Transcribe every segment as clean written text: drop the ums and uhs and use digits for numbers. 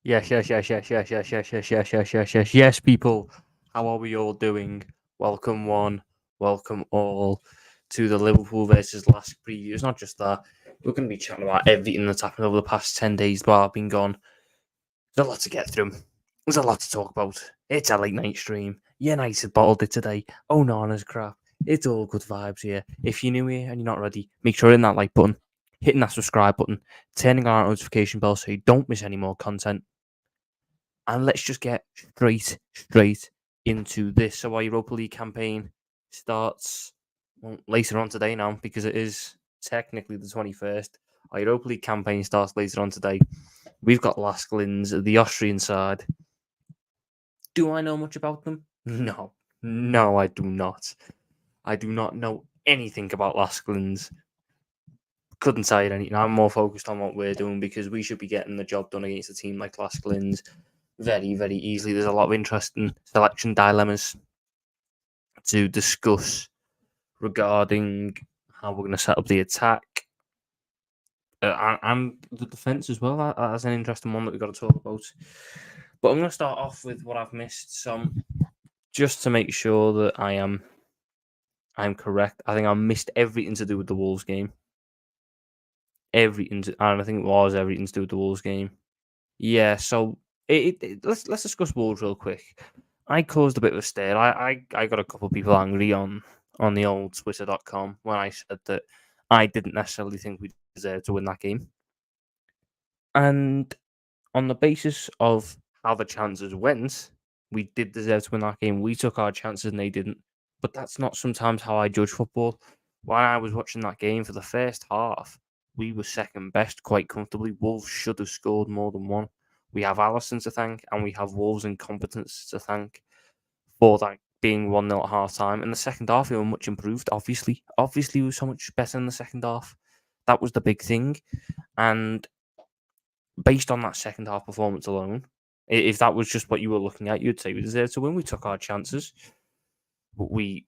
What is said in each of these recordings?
Yes, people. How are we all doing? Welcome one, welcome all to the Liverpool versus Lask preview. It's not just that. We're going to be chatting about everything that's happened over the past 10 days while I've been gone. There's a lot to get through. There's a lot to talk about. It's a late night stream. United bottled it today. Oh, Nana's crap. It's all good vibes here. If you're new here and you're not ready, make sure you're hitting that like button, hitting that subscribe button, turning on our notification bell so you don't miss any more content. And let's just get straight into this. So our Europa League campaign starts later on today now, because it is technically the 21st. Our Europa League campaign starts later on today. We've got Lask, Linz, the Austrian side. Do I know much about them? No, I do not. I do not know anything about Lask, Linz. Couldn't tell you anything. I'm more focused on what we're doing, because we should be getting the job done against a team like Lask, Linz very easily. There's a lot of interesting selection dilemmas to discuss regarding how we're going to set up the attack and the defence as well. That's an interesting one that we've got to talk about. But I'm going to start off with what I've missed. So, just to make sure that I'm correct, I think I missed everything to do with the Wolves game. And I think it was everything to do with the Wolves game. Yeah, so let's discuss Wolves real quick. I caused a bit of a stir. I got a couple of people angry on the old Twitter.com when I said that I didn't necessarily think we deserved to win that game. And on the basis of how the chances went, we did deserve to win that game. We took our chances and they didn't. But that's not sometimes how I judge football. When I was watching that game for the first half, we were second best quite comfortably. Wolves should have scored more than one. We have Alisson to thank, and we have Wolves' incompetence to thank for that being 1-0 at half time. In the second half, we were much improved, obviously. Obviously, we were so much better in the second half. That was the big thing. And based on that second half performance alone, if that was just what you were looking at, you'd say we deserved to win. We took our chances. But we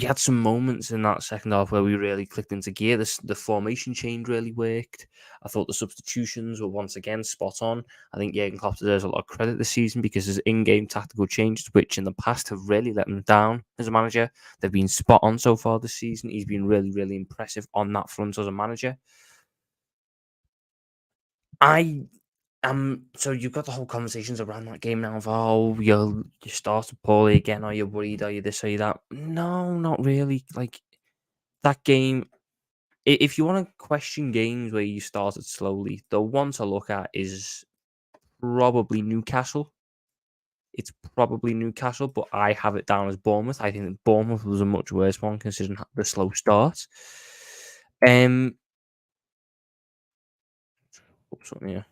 had some moments in that second half where we really clicked into gear. The formation change really worked. I thought the substitutions were once again spot on. I think Jurgen Klopp deserves a lot of credit this season, because his in-game tactical changes, which in the past have really let him down as a manager, they've been spot on so far this season. He's been really impressive on that front as a manager. So you've got the whole conversations around that game now of, oh, you started poorly again, are you worried, are you this, are you that? No, not really. Like, that game, if you want to question games where you started slowly, the one to look at is probably Newcastle. It's probably Newcastle, but I have it down as Bournemouth. I think that Bournemouth was a much worse one, considering the slow start. Something here.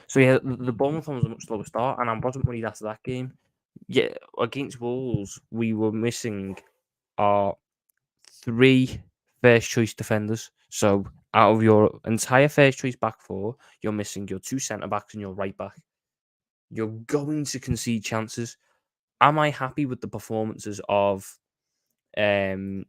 So yeah, the Bournemouth one was a much slower start, and I wasn't worried after that game. Yeah, against Wolves, we were missing our 3 first choice defenders. So out of your entire first choice back 4, you're missing your 2 centre backs and your right back. You're going to concede chances. Am I happy with the performances of Jarrell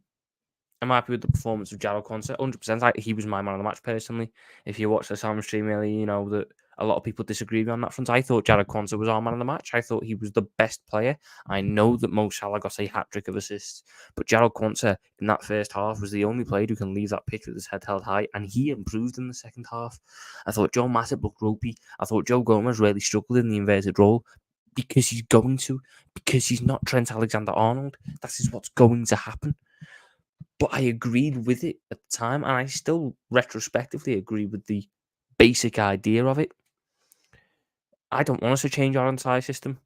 Quansah? 100%. He was my man of the match personally. If you watched the Salmon stream earlier, you know that a lot of people disagree with me on that front. I thought Jarrell Quansah was our man of the match. I thought he was the best player. I know that Mo Salah got a hat-trick of assists, but Jarrell Quansah in that first half was the only player who can leave that pitch with his head held high, and he improved in the second half. I thought Joe Matip looked ropey. I thought Joe Gomez really struggled in the inverted role, because he's not Trent Alexander-Arnold. That is what's going to happen. But I agreed with it at the time, and I still retrospectively agree with the basic idea of it. I don't want us to change our entire system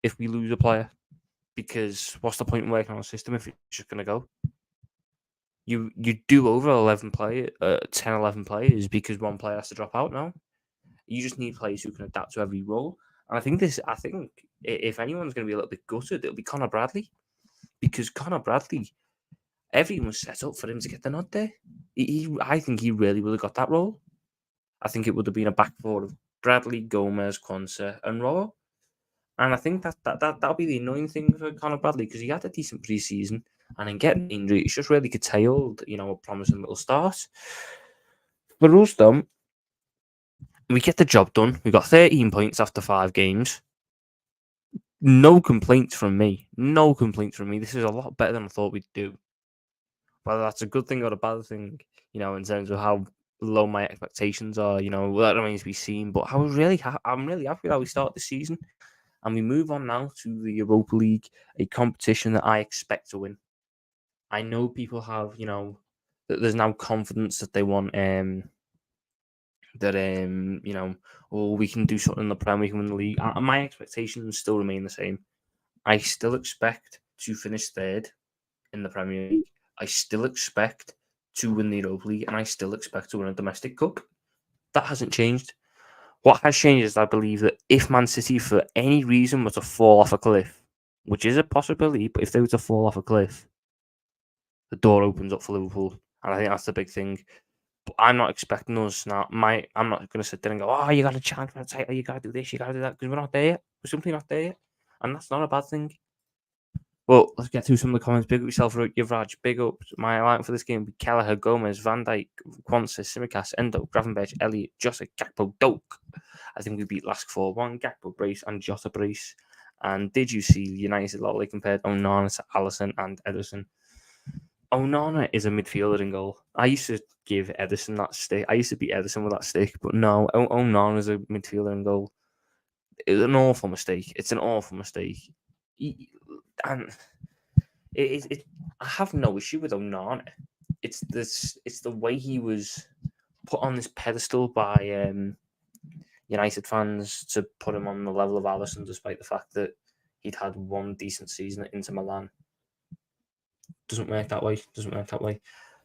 if we lose a player, because what's the point in working on a system if it's just going to go? You do over 10, 11 players because one player has to drop out now. You just need players who can adapt to every role. And I think if anyone's going to be a little bit gutted, it'll be Connor Bradley, because Connor Bradley, everything was set up for him to get the nod there. I think he really would have got that role. I think it would have been a back four of Bradley, Gomez, Quansah, and Rowe. And I think that'll be the annoying thing for Connor Bradley, because he had a decent preseason, and in getting injury, it's just really curtailed, a promising little start. For us, though, we get the job done. We got 13 points after 5 games. No complaints from me. No complaints from me. This is a lot better than I thought we'd do. Whether that's a good thing or a bad thing, in terms of how low my expectations are, that remains to be seen. But I'm really happy with how we start the season. And we move on now to the Europa League, a competition that I expect to win. I know people have, that there's now confidence that they want, we can do something in the Premier, we can win the league. My expectations still remain the same. I still expect to finish third in the Premier League. I still expect to win the Europa League, and I still expect to win a domestic cup. That hasn't changed. What has changed is I believe that if Man City, for any reason, were to fall off a cliff, which is a possibility, but if they were to fall off a cliff, the door opens up for Liverpool, and I think that's the big thing. But I'm not expecting us now. I'm not going to sit there and go, "Oh, you got a chance for a title. You got to do this. You got to do that," because we're not there yet. We're simply not there yet, and that's not a bad thing. Well, let's get through some of the comments. Big up yourself, Yuvraj. Big up. My line for this game would be Kelleher, Gomez, Van Dijk, Quansah, Simicast, Endo, Gravenberch, Elliott, Jota, Gakpo, Doak. I think we beat Lask 4-1, Gakpo brace and Jota brace. And did you see United lottery compared Onana to Alisson and Ederson? Onana is a midfielder in goal. I used to give Ederson that stick. I used to beat Ederson with that stick, but no, Onana is a midfielder in goal. It was an awful mistake. It's an awful mistake. And I have no issue with Onana. It's the way he was put on this pedestal by United fans to put him on the level of Alisson, despite the fact that he'd had one decent season at Inter Milan. Doesn't work that way.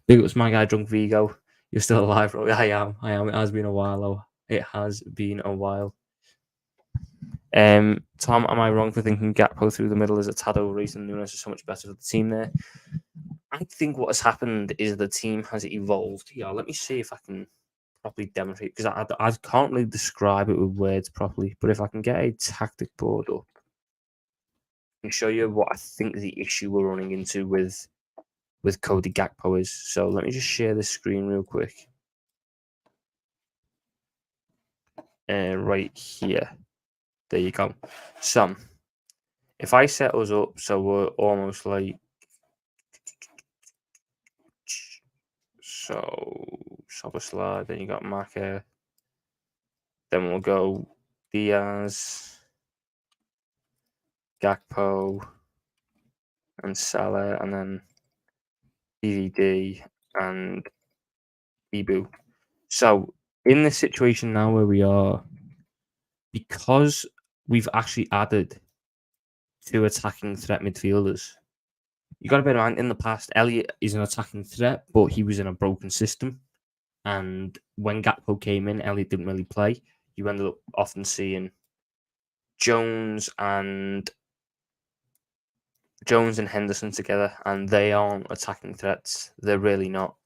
Big up to my guy Drunk Vigo. You're still alive, bro. I am. It has been a while, though. It has been a while. Tom, am I wrong for thinking Gakpo through the middle is a tad overrated and Nunes is so much better for the team there? I think what has happened is the team has evolved. Yeah, let me see if I can properly demonstrate, because I can't really describe it with words properly, but if I can get a tactic board up and show you what I think the issue we're running into with Cody Gakpo is. So let me just share the screen real quick. Right here. There you go. So, if I set us up, so we're almost like, Soboslai, then you got Maka, then we'll go Diaz, Gakpo, and Salah, and then DVD and Ibu. So, in this situation now where we are, because we've actually added 2 attacking threat midfielders, you got to bear in mind, in the past, Elliott is an attacking threat, but he was in a broken system. And when Gakpo came in, Elliott didn't really play. You ended up often seeing Jones and Henderson together, and they aren't attacking threats. They're really not.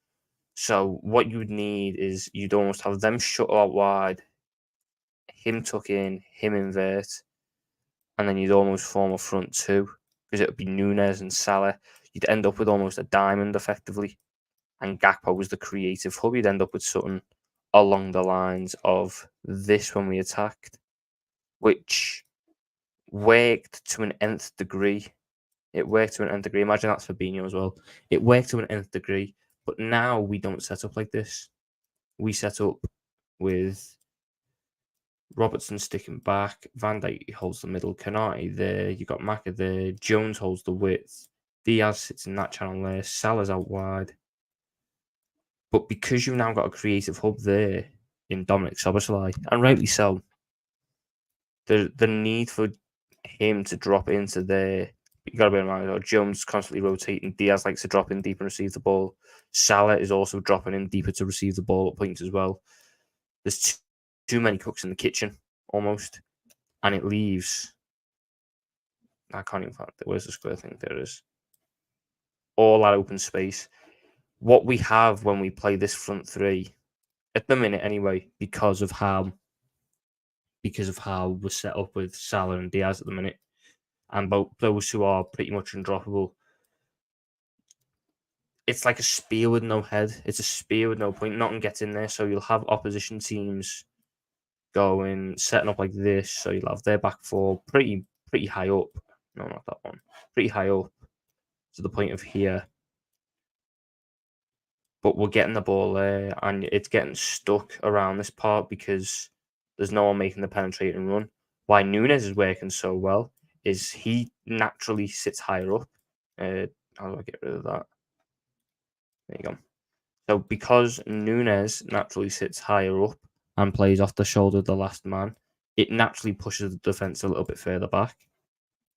So what you would need is you'd almost have them shut out wide, him tuck in, him invert, and then you'd almost form a front 2, because it would be Nunes and Salah. You'd end up with almost a diamond, effectively. And Gakpo was the creative hub. You'd end up with something along the lines of this when we attacked, which worked to an nth degree. Imagine that's Fabinho as well. It worked to an nth degree, but now we don't set up like this. We set up with Robertson sticking back, Van Dijk holds the middle, Kanate there, you got Maka there, Jones holds the width, Diaz sits in that channel there, Salah's out wide. But because you've now got a creative hub there in Dominic Szoboszlai, and rightly so, the need for him to drop into there, you got to bear in mind, Jones constantly rotating, Diaz likes to drop in deep and receive the ball, Salah is also dropping in deeper to receive the ball at points as well. There's too many cooks in the kitchen, almost, and it leaves, I can't even find it, where's the square thing? There it is. All that open space. What we have when we play this front 3, at the minute anyway, because of how we're set up with Salah and Diaz at the minute, and both those who are pretty much undroppable, it's like a spear with no head. It's a spear with no point. Nothing gets in there. So you'll have opposition teams going, setting up like this. So you'll have their back four pretty high up. No, not that one. Pretty high up to the point of here. But we're getting the ball there, and it's getting stuck around this part because there's no one making the penetrate and run. Why Nunes is working so well is he naturally sits higher up. How do I get rid of that? There you go. So because Nunes naturally sits higher up and plays off the shoulder of the last man, it naturally pushes the defence a little bit further back.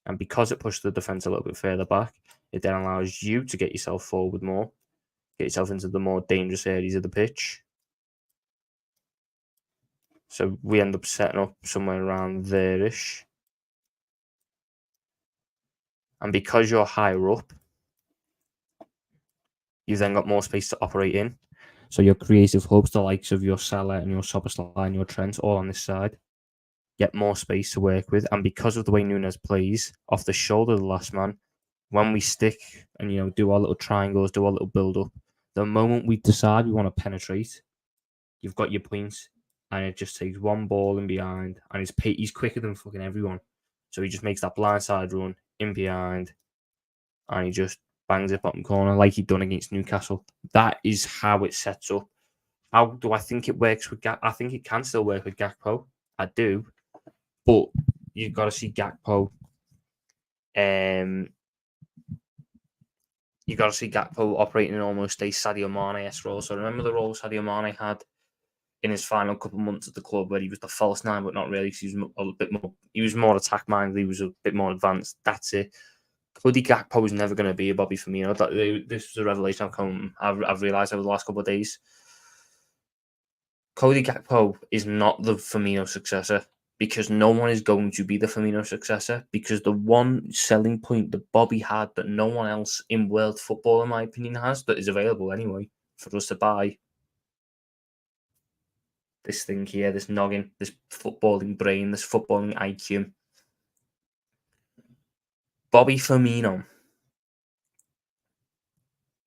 And because it pushes the defence a little bit further back, it then allows you to get yourself forward more, get yourself into the more dangerous areas of the pitch. So we end up setting up somewhere around there-ish. And because you're higher up, you've then got more space to operate in. So your creative hubs, the likes of your Salah and your Szoboszlai and your Trent, all on this side, get more space to work with. And because of the way Nunes plays, off the shoulder of the last man, when we stick and do our little triangles, do our little build-up, the moment we decide we want to penetrate, you've got your points, and it just takes one ball in behind, and he's quicker than fucking everyone. So he just makes that blindside run in behind, and he just bangs it bottom corner like he'd done against Newcastle. That is how it sets up. How do I think it works with Gakpo? I think it can still work with Gakpo. I do. But you've got to see Gakpo. You've got to see Gakpo operating in almost a Sadio Mane-esque role. So remember the role Sadio Mane had in his final couple of months at the club, where he was the false nine, but not really, because he was a bit more. He was more attack minded. He was a bit more advanced. That's it. Cody Gakpo was never going to be a Bobby Firmino. This was a revelation I've realised over the last couple of days. Cody Gakpo is not the Firmino successor, because no one is going to be the Firmino successor, because the one selling point that Bobby had that no one else in world football, in my opinion, has, that is available anyway for us to buy. This thing here, this noggin, this footballing brain, this footballing IQ. Bobby Firmino,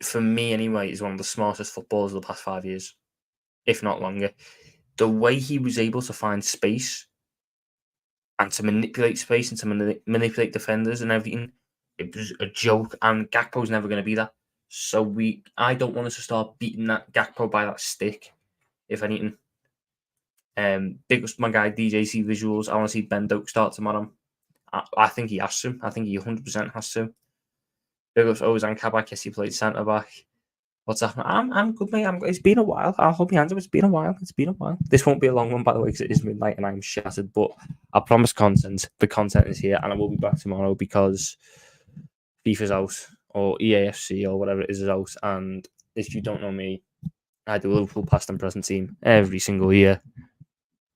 for me anyway, is one of the smartest footballers of the past 5 years, if not longer. The way he was able to find space and to manipulate space and to manipulate defenders and everything, it was a joke. And Gakpo's never going to be that. So I don't want us to start beating that Gakpo by that stick, if anything. Big up my guy DJC Visuals. I want to see Ben Doak start tomorrow. I think he has to. I think he 100% has to. Big up Ozan Kabak. Yes, he played centre back. What's happening? I'm good, mate. It's been a while. I'll hold my hands up. It's been a while. This won't be a long one, by the way, because it is midnight and I'm shattered. But I promise content. The content is here, and I will be back tomorrow because FIFA's out, or EAFC, or whatever it is out. And if you don't know me, I do a Liverpool past and present team every single year.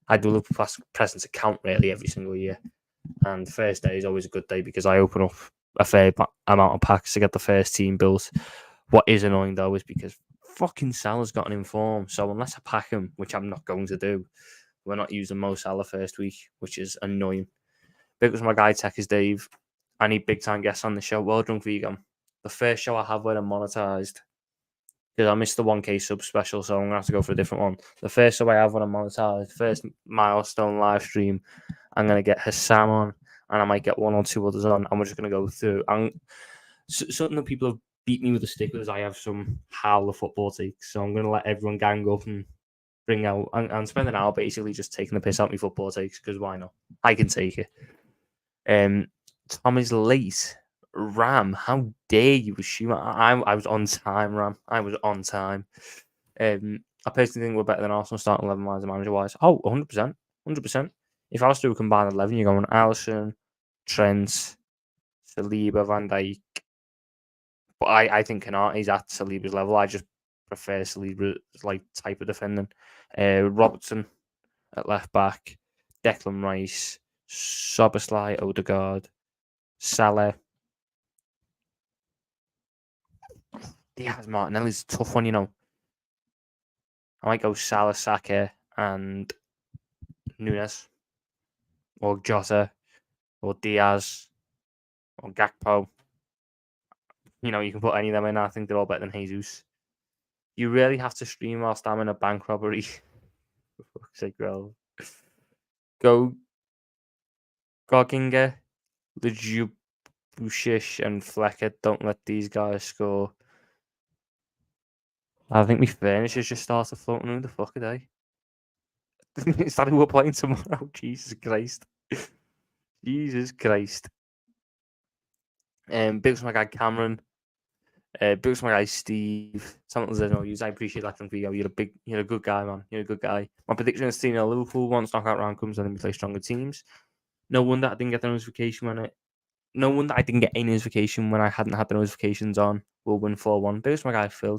I do a Liverpool past present account really every single year. And the first day is always a good day because I open up a fair amount of packs to get the first team built. What is annoying though is because fucking Salah's got an inform. So unless I pack him, which I'm not going to do, we're not using Mo Salah first week, which is annoying. Because my guy Tech is Dave. I need big time guests on the show. Well drunk vegan. The first show I have where I'm monetized. Because I missed the 1K sub special, so I'm going to have to go for a different one. The first show I have when I'm monetized, first milestone live stream, I'm going to get Hassam on, and I might get one or two others on, and we're just going to go through. And something that people have beat me with a stick with is I have some howler football takes, so I'm going to let everyone gang up and bring out, and spend an hour basically just taking the piss out of my football takes, because why not? I can take it. Tom is late. Ram, how dare you assume I was on time, Ram. I was on time. I personally think we're better than Arsenal starting 11 wise and manager wise. Oh, 100%. 100%. If I was to do a combined 11, you're going Alisson, Trent, Saliba, Van Dijk. But I think Kanate's at Saliba's level. I just prefer Saliba's type of defending. Robertson at left back, Declan Rice, Szoboszlai, Odegaard, Salah. Diaz Martinelli's a tough one, I might go Salah, Saka, and Nunes, or Jota, or Diaz, or Gakpo. You can put any of them in. I think they're all better than Jesus. You really have to stream whilst I'm in a bank robbery. For fuck's sake, bro. Go Gogginger, Lajubushish, and Flecker. Don't let these guys score. I think my furniture just started floating. Who the fuck are they? Is that who we're playing tomorrow? Jesus Christ. Jesus Christ. Big ups to my guy Cameron. Big ups to my guy Steve. Something says no use. I appreciate that from Vigo. You're a good guy, man. You're a good guy. My prediction is 3-0 Liverpool once knockout round comes and then we play stronger teams. No wonder I didn't get the notification No wonder I didn't get any notification when I hadn't had the notifications on. We'll win 4-1. Big ups to my guy Phil.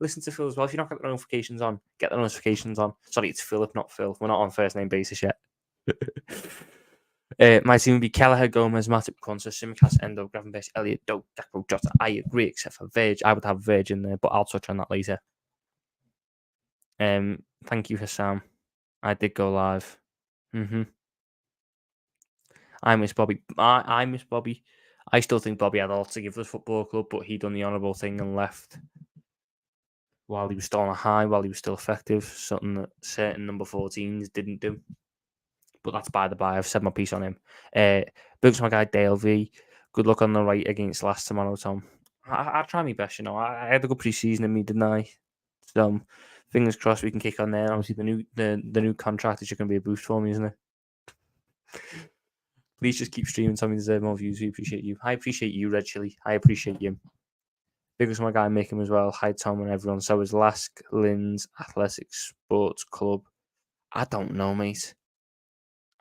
Listen to Phil as well. If you're not got the notifications on, get the notifications on. Sorry, it's Philip, not Phil. We're not on first name basis yet. My team would be Kelleher, Gomez, Matip, Konsa, Simicast, Endo, Gravenberch, Elliot, Doak, Dakro, Jota. I agree, except for Verge. I would have Verge in there, but I'll touch on that later. Thank you for Sam. I did go live. I miss Bobby. I miss Bobby. I still think Bobby had a lot to give the football club, but he done the honourable thing and left while he was still on a high, while he was still effective. Something that certain number 14s didn't do. But that's by the by. I've said my piece on him. Books my guy Dale V. Good luck on the right against Lask tomorrow, Tom. I try my best, I had a good pre-season in me, didn't I? So fingers crossed we can kick on there. Obviously, the new contract is going to be a boost for me, isn't it? Please just keep streaming. Tommy deserve more views. We appreciate you. I appreciate you, Red Chili. I appreciate you. Big ups my guy Mick as well. Hi Tom and everyone. So is Lask, Linz, Athletic Sports Club. I don't know, mate.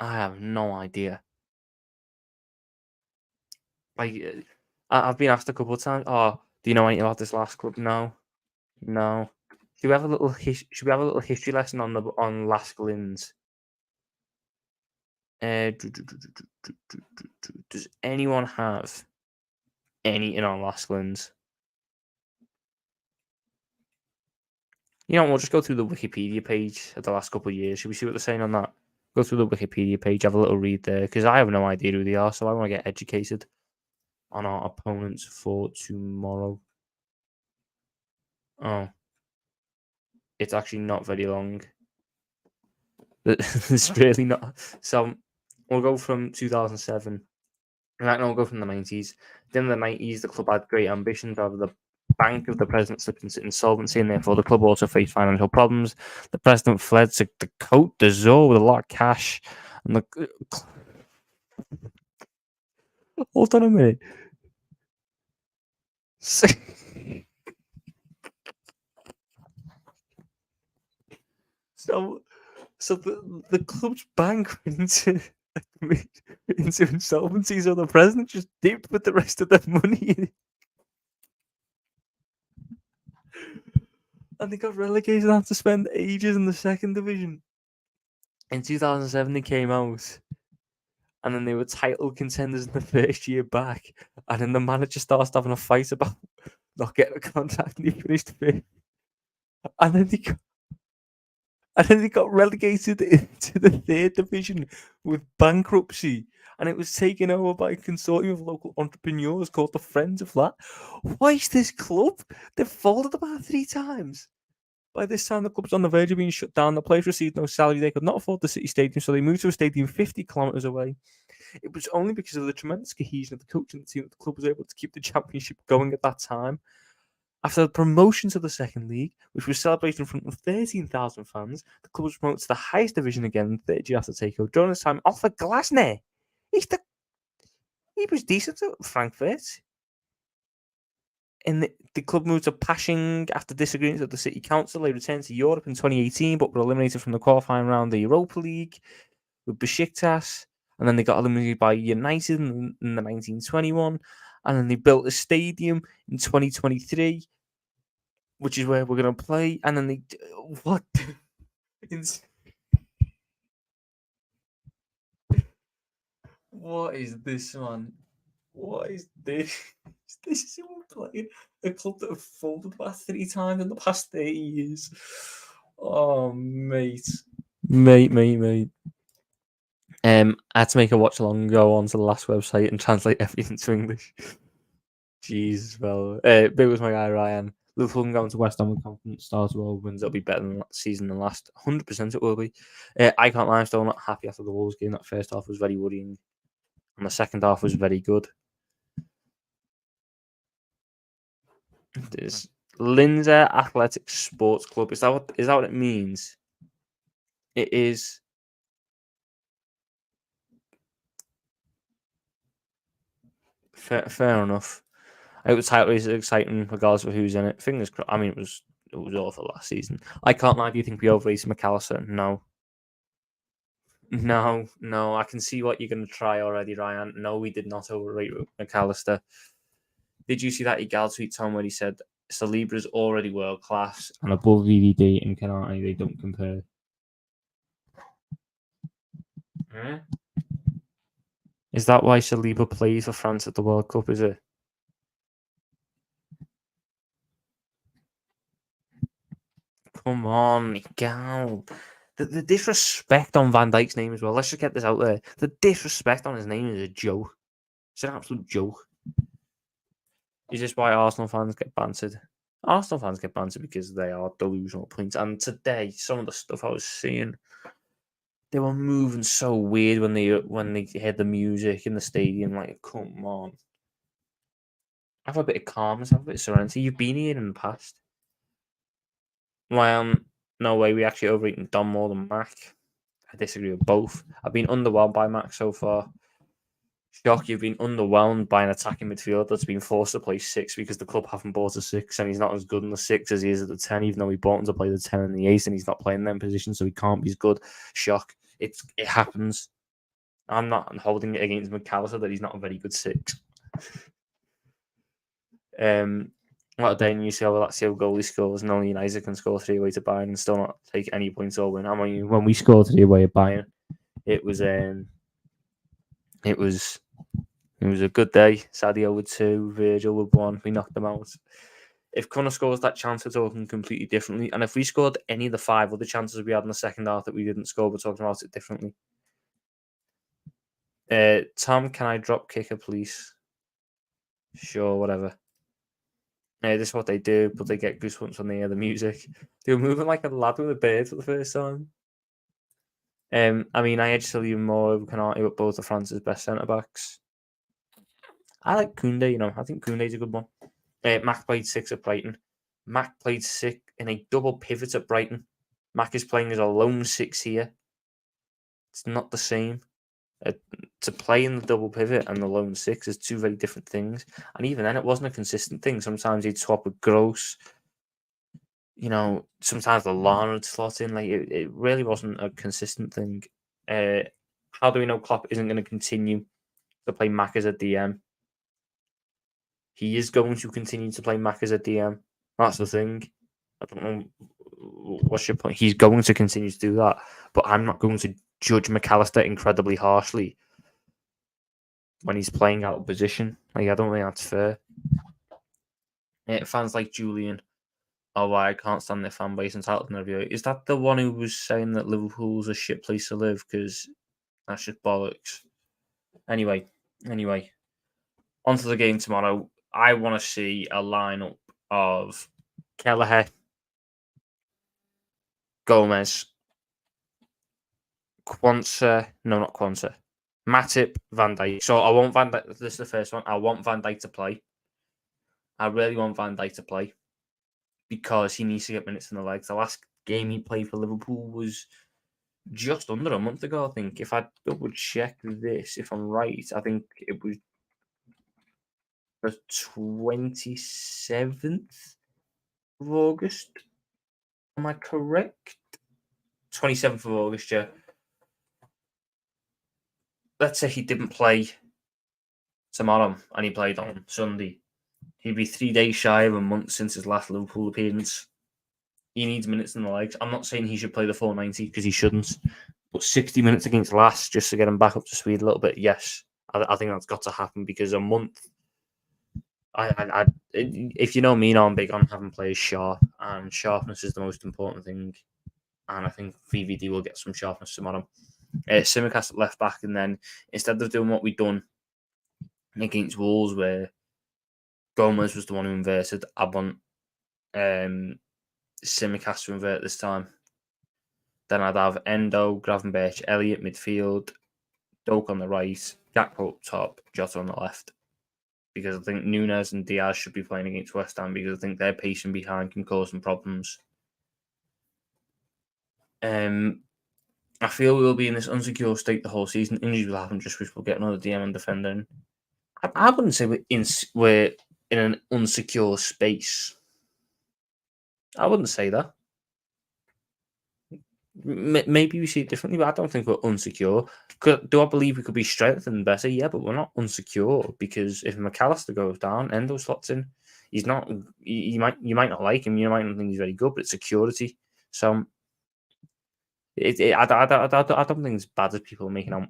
I have no idea. Like, I've been asked a couple of times. Oh, do you know anything about this Lask club? No. Should we have a little history lesson on Lask Linz? Does anyone have anything on Lask Linz? We'll just go through the Wikipedia page of the last couple of years. Should we see what they're saying on that? Go through the Wikipedia page, have a little read there, because I have no idea who they are, so I want to get educated on our opponents for tomorrow. Oh. It's actually not very long. It's really not. So, we'll go from 2007. Right now, we'll go from the 90s. Then in the 90s, the club had great ambitions. However, the bank of the president slipped into insolvency, and therefore the club also faced financial problems. The president fled to the Côte d'Azur with a lot of cash. And hold on a minute. So the club's bank went into insolvency, so the president just dipped with the rest of the money. And they got relegated and had to spend ages in the second division. In 2007, they came out, and then they were title contenders in the first year back. And then the manager starts having a fight about not getting a contract, and he finished fifth. And then they got relegated into the third division with bankruptcy, and it was taken over by a consortium of local entrepreneurs called the Friends of that. Why is this club? They've folded about 3 times. By this time, the club's on the verge of being shut down. The players received no salary. They could not afford the city stadium, so they moved to a stadium 50 kilometres away. It was only because of the tremendous cohesion of the coaching team that the club was able to keep the championship going at that time. After the promotion to the second league, which was celebrated in front of 13,000 fans, the club was promoted to the highest division again in the third year after takeover. During this time, Arthur Glasner, he was decent at Frankfurt. And the club moved to Pasching after disagreements with the city council. They returned to Europe in 2018, but were eliminated from the qualifying round of the Europa League with Besiktas. And then they got eliminated by United in the 1921. And then they built a stadium in 2023, which is where we're going to play. And then what? What is this, man? What is this? This is who we're playing. A club that have folded about 3 times in the past 30 years. Oh, mate. Mate. I had to make a watch along and go onto the last website and translate everything to English. Jesus, well, big was my guy Ryan. Liverpool can go into West Ham with confidence. Start to all wins. It'll be better than that season than last. 100% it will be. I can't lie. I'm still not happy after the Wolves game. That first half was very worrying, and the second half was very good. There's Linz Athletic Sports Club. Is that what it means? It is. Fair enough. I hope the title is exciting regardless of who's in it. Fingers crossed. I mean, it was awful last season. I can't lie. Do you think we overrated McAllister? No. No. I can see what you're going to try already, Ryan. No, we did not overrate McAllister. Did you see that Igal tweet, Tom, where he said Saliba's already world class and above VVD and Canati, they don't compare? Hmm? Is that why Saliba plays for France at the World Cup? Is it? Come on, Igal. The disrespect on Van Dijk's name as well. Let's just get this out there. The disrespect on his name is a joke. It's an absolute joke. Is this why Arsenal fans get bantered? Arsenal fans get bantered because they are delusional points. And today, some of the stuff I was seeing, they were moving so weird when they heard the music in the stadium. Like, come on, have a bit of calmness, have a bit of serenity. You've been here in the past. Well, no way. We actually overeaten Dom more than Mac. I disagree with both. I've been underwhelmed by Mac so far. Shock, you've been underwhelmed by an attacking midfielder that's been forced to play 6 because the club haven't bought a 6 and he's not as good in the 6 as he is at the 10, even though we bought him to play the 10 and the 8 and he's not playing them positions, so he can't be as good. Shock. It happens. I'm not holding it against McAllister that he's not a very good 6. What a day in UCL, that's the goal he scores, and only United can score 3 away to Bayern and still not take any points or win. I mean, when we scored 3 away at Bayern, it was a good day. Sadio with 2, Virgil with 1. We knocked them out. If Connor scores that chance, we're talking completely differently. And if we scored any of the 5 other chances we had in the second half that we didn't score, we're talking about it differently. Tom, can I drop kicker, please? Sure, whatever. This is what they do, but they get goosebumps when they hear the music. They were moving like a lad with a beard for the first time. I mean, I edge still even more over Canati with both of France's best centre backs. I like Koundé, I think Koundé's a good one. Mac played 6 at Brighton. Mac played 6 in a double pivot at Brighton. Mac is playing as a lone 6 here. It's not the same. To play in the double pivot and the lone 6 is 2 very different things. And even then, it wasn't a consistent thing. Sometimes he'd swap with Gross. Sometimes the Lana would slot in. Like it really wasn't a consistent thing. How do we know Klopp isn't going to continue to play Mac as a DM? He is going to continue to play Mac as a DM. That's the thing. I don't know what's your point. He's going to continue to do that, but I'm not going to judge McAllister incredibly harshly when he's playing out of position. Like, I don't think that's fair. Fans like Julian, why I can't stand their fan base entitled to review. Is that the one who was saying that Liverpool's a shit place to live? Because that's just bollocks. Anyway, on to the game tomorrow. I want to see a lineup of Kelleher, Gomez, Quansah. No, not Quansah. Matip, Van Dijk. So I want Van Dijk. This is the first one. I want Van Dijk to play. I really want Van Dijk to play because he needs to get minutes in the legs. The last game he played for Liverpool was just under a month ago, I think. If I double check this, if I'm right, I think it was the 27th of August. Am I correct? 27th of August, yeah. Let's say he didn't play tomorrow and he played on Sunday. He'd be 3 days shy of a month since his last Liverpool appearance. He needs minutes in the legs. I'm not saying he should play the full 90 because he shouldn't. But 60 minutes against Lask just to get him back up to speed a little bit, yes. I think that's got to happen because a month. If you know me, I'm big on having players sharp, and sharpness is the most important thing. And I think VVD will get some sharpness tomorrow. Simicast at left back, and then instead of doing what we've done against Wolves, where Gomez was the one who inverted. I want Simicast to invert this time. Then I'd have Endo, Gravenberch, Elliott midfield, Doak on the right, Gakpo up top, Jota on the left. Because I think Nunes and Diaz should be playing against West Ham because I think their pacing behind can cause some problems. I feel we'll be in this unsecure state the whole season. Injuries will happen, just which we'll get another DM and defender in. I wouldn't say we're in an unsecure space. I wouldn't say that. Maybe we see it differently, but I don't think we're unsecure. Do I believe we could be strengthened better? Yeah, but we're not unsecure because if McAllister goes down, Endo slots in. He's not. You might not like him. You might not think he's very good, but it's security. So I don't think it's bad as people are making out.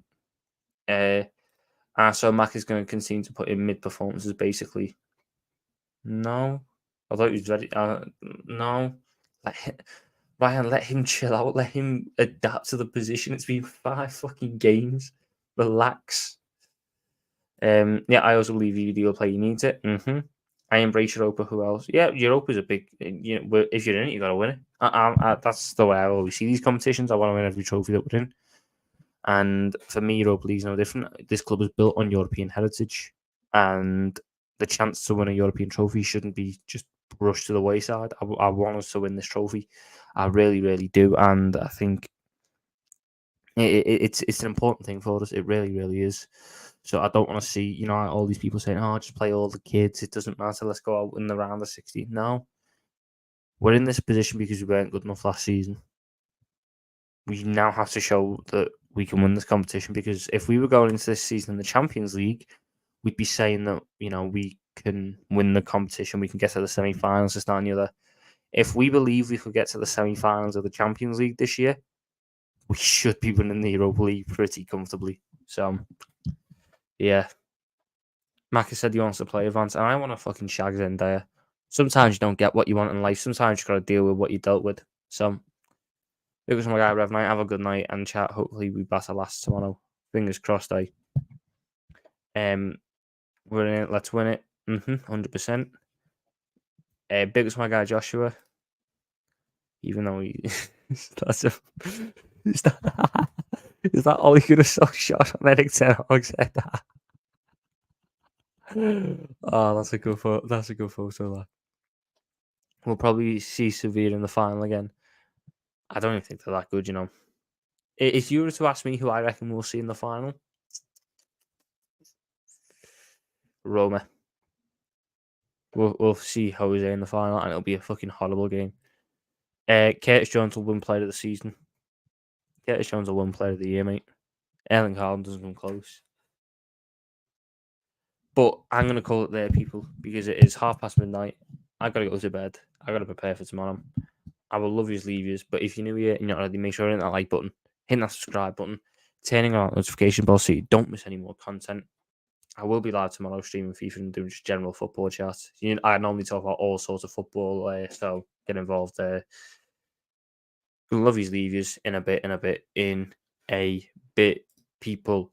So Mac is going to continue to put in mid performances, basically. No, I thought he was ready. No, Ryan, let him chill out. Let him adapt to the position. It's been 5 fucking games. Relax. Yeah, I also believe UD will play. You need it. I embrace Europa. Who else? Yeah, Europa's a big. If you're in it, you got to win it. That's the way I always see these competitions. I want to win every trophy that we're in. And for me, Europa League's no different. This club is built on European heritage, and the chance to win a European trophy shouldn't be just brushed to the wayside. I want us to win this trophy. I really, really do, and I think it's an important thing for us. It really, really is. So I don't want to see all these people saying, "Oh, just play all the kids. It doesn't matter. Let's go out in the round of 16." No, we're in this position because we weren't good enough last season. We now have to show that we can win this competition, because if we were going into this season in the Champions League, we'd be saying that we can win the competition, we can get to the semi-finals, this, that, and the other. If we believe we could get to the semi-finals of the Champions League this year, we should be winning the Europa League pretty comfortably. So, yeah. Maka said he wants to play advance, and I want to fucking shag Zendaya. Sometimes you don't get what you want in life. Sometimes you got to deal with what you dealt with. So, it was my guy, Rev Knight. Have a good night and chat. Hopefully, we batter last tomorrow. Fingers crossed, We're in it. Let's win it. 100%. Big was my guy, Joshua. Even though he... is that all he could have sucked shot on Eric Ten Hag said that? Oh, that's a good photo. That's a good photo. That. We'll probably see Sevilla in the final again. I don't even think they're that good, If you were to ask me who I reckon we'll see in the final, Roma. We'll see Jose in the final, and it'll be a fucking horrible game. Curtis Jones will win Player of the Season. Curtis Jones will win Player of the Year, mate. Erling Haaland doesn't come close. But I'm going to call it there, people, because it is midnight. I got to go to bed. I got to prepare for tomorrow. I will love yous, leave yous. But if you're new here and you're not already, make sure you hit that like button, hit that subscribe button, turning on that notification bell so you don't miss any more content. I will be live tomorrow streaming FIFA and doing just general football chat. I normally talk about all sorts of football, so get involved there. Love yous, leave yous in a bit, people.